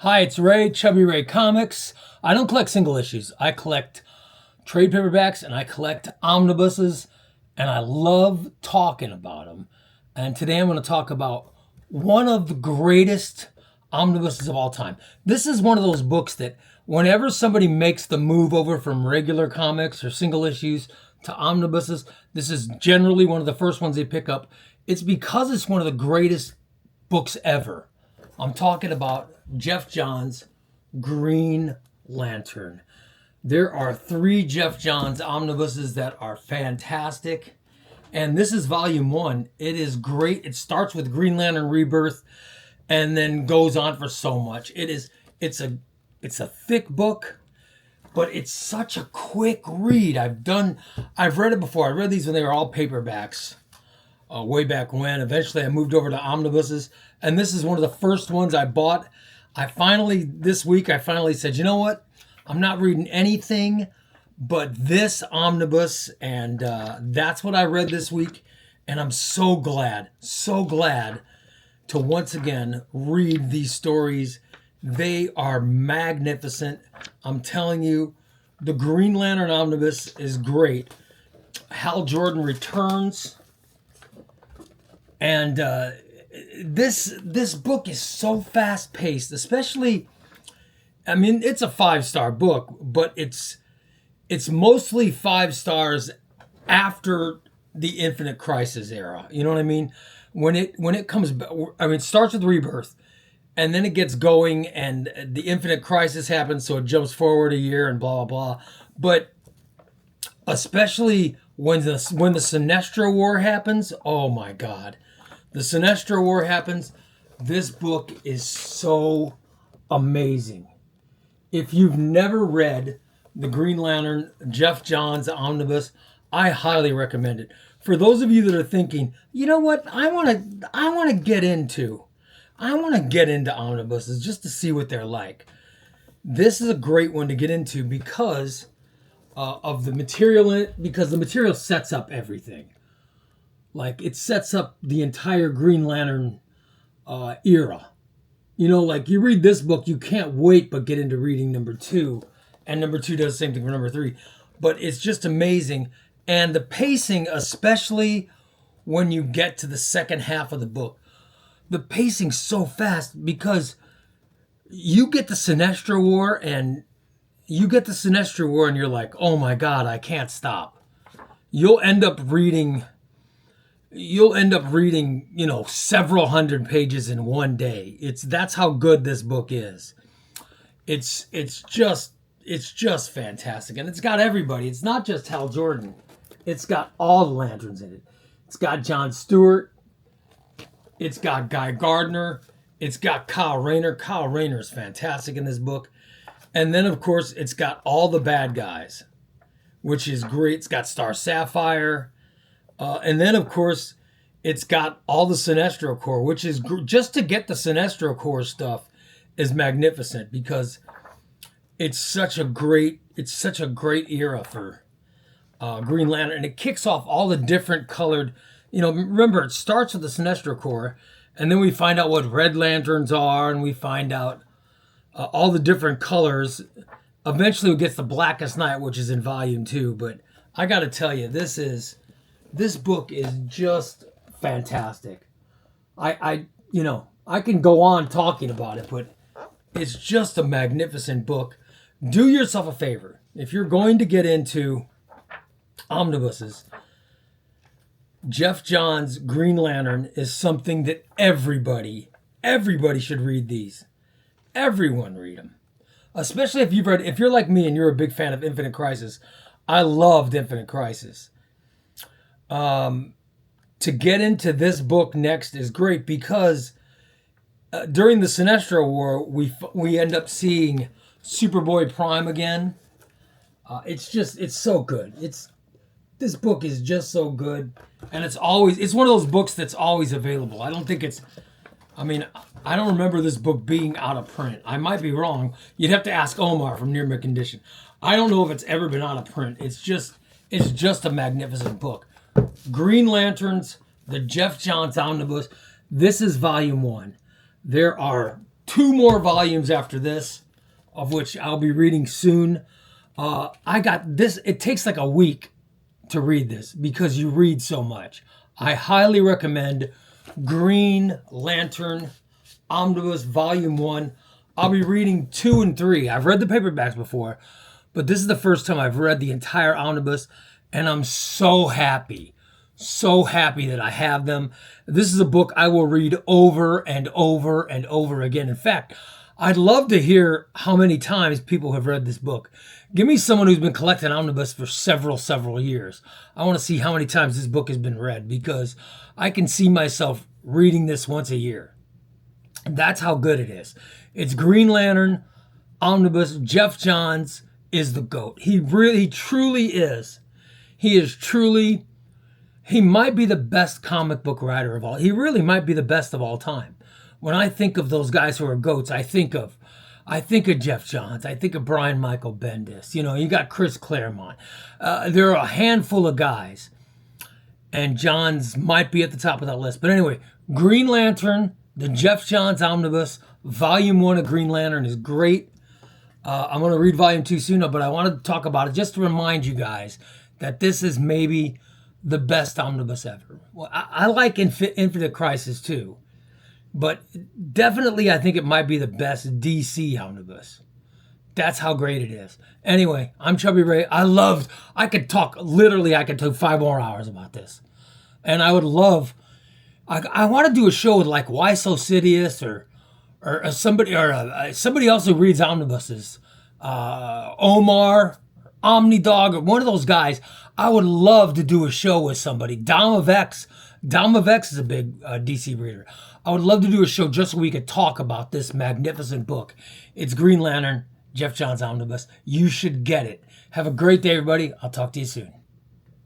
Hi, it's Ray, Chubby Ray Comics. I don't collect single issues. I collect trade paperbacks and I collect omnibuses, and I love talking about them. And today I'm going to talk about one of the greatest omnibuses of all time. This is one of those books that whenever somebody makes the move over from regular comics or single issues to omnibuses, this is generally one of the first ones they pick up. It's because it's one of the greatest books ever. I'm talking about Geoff Johns' Green Lantern. There are 3 Geoff Johns omnibuses that are fantastic. And this is volume 1. It is great. It starts with Green Lantern Rebirth and then goes on for so much. It's a thick book, but it's such a quick read. I've read it before. I read these when they were all paperbacks. Way back when. Eventually I moved over to omnibuses, and this is one of the first ones I bought. This week I finally said, you know what? I'm not reading anything but this omnibus, and that's what I read this week, and I'm so glad to once again read these stories. They are magnificent. I'm telling you, the Green Lantern Omnibus is great. Hal Jordan returns. And this book is so fast-paced, especially, I mean, it's a 5-star book, but it's mostly 5 stars after the Infinite Crisis era. You know what I mean? When it comes back, I mean, it starts with Rebirth, and then it gets going, and the Infinite Crisis happens, so it jumps forward a year and blah, blah, blah. But especially when the Sinestro War happens, oh my God. The Sinestro War happens. This book is so amazing. If you've never read the Green Lantern Geoff Johns Omnibus, I highly recommend it. For those of you that are thinking, you know what, I want to get into omnibuses just to see what they're like. This is a great one to get into because of the material in it, because the material sets up everything. Like, it sets up the entire Green Lantern era. You know, like, you read this book, you can't wait but get into reading number 2. And number 2 does the same thing for number 3. But it's just amazing. And the pacing, especially when you get to the second half of the book, the pacing's so fast because you get the Sinestro War and you're like, oh my God, I can't stop. You'll end up reading, you know, several hundred pages in one day. That's how good this book is. It's just fantastic. And it's got everybody. It's not just Hal Jordan. It's got all the Lanterns in it. It's got John Stewart. It's got Gardner. It's got Rayner. Rayner is fantastic in this book. And then, of course, it's got all the bad guys, which is great. It's got Sapphire. And then, of course, it's got all the Sinestro Corps, which is just to get the Sinestro Corps stuff is magnificent because it's such a great era for Green Lantern, and it kicks off all the different colored. You know, remember, it starts with the Sinestro Corps, and then we find out what Red Lanterns are, and we find out all the different colors. Eventually, it gets the Blackest Night, which is in volume 2. But I got to tell you, this book is just fantastic. I can go on talking about it, but it's just a magnificent book. Do yourself a favor. If you're going to get into omnibuses, Geoff Johns' Green Lantern is something that everybody should read these. Everyone read them. Especially if you're like me and you're a big fan of Infinite Crisis. I loved Infinite Crisis. To get into this book next is great because during the Sinestro War, we end up seeing Superboy Prime again. It's so good. This book is just so good, and it's one of those books that's always available. I don't remember this book being out of print. I might be wrong. You'd have to ask Omar from Near Mint Condition. I don't know if it's ever been out of print. It's just a magnificent book. Green Lanterns, the Geoff Johns Omnibus. This is volume 1. There are 2 more volumes after this, of which I'll be reading soon. I got this. It takes like a week to read this because you read so much. I highly recommend Green Lantern Omnibus Volume 1. I'll be reading 2 and 3. I've read the paperbacks before, but this is the first time I've read the entire omnibus, and I'm so happy that I have them. This is a book I will read over and over and over again. In fact, I'd love to hear how many times people have read this book. Give me someone who's been collecting omnibus for several years. I want to see how many times this book has been read, because I can see myself reading this once a year. That's how good it is. It's Green Lantern Omnibus. Geoff Johns is the GOAT. He truly is. He might be the best comic book writer of all. He really might be the best of all time. When I think of those guys who are GOATs, I think of Geoff Johns. I think of Brian Michael Bendis. You got Chris Claremont. There are a handful of guys, and Johns might be at the top of that list. But anyway, Green Lantern, the Geoff Johns Omnibus, Volume 1 of Green Lantern is great. I'm going to read Volume 2 soon, but I wanted to talk about it just to remind you guys that this is maybe the best omnibus ever. Well, I like Infinite Crisis too, but definitely I think it might be the best DC omnibus. That's how great it is. Anyway, I'm Chubby Ray. I could talk 5 more hours about this. And I would love, I want to do a show with like Why So Sidious or somebody else who reads omnibuses. Omar, Omnidog, or one of those guys. I would love to do a show with somebody. Dom of X is a big DC reader. I would love to do a show just so we could talk about this magnificent book. It's Green Lantern, Geoff Johns Omnibus. You should get it. Have a great day, everybody. I'll talk to you soon.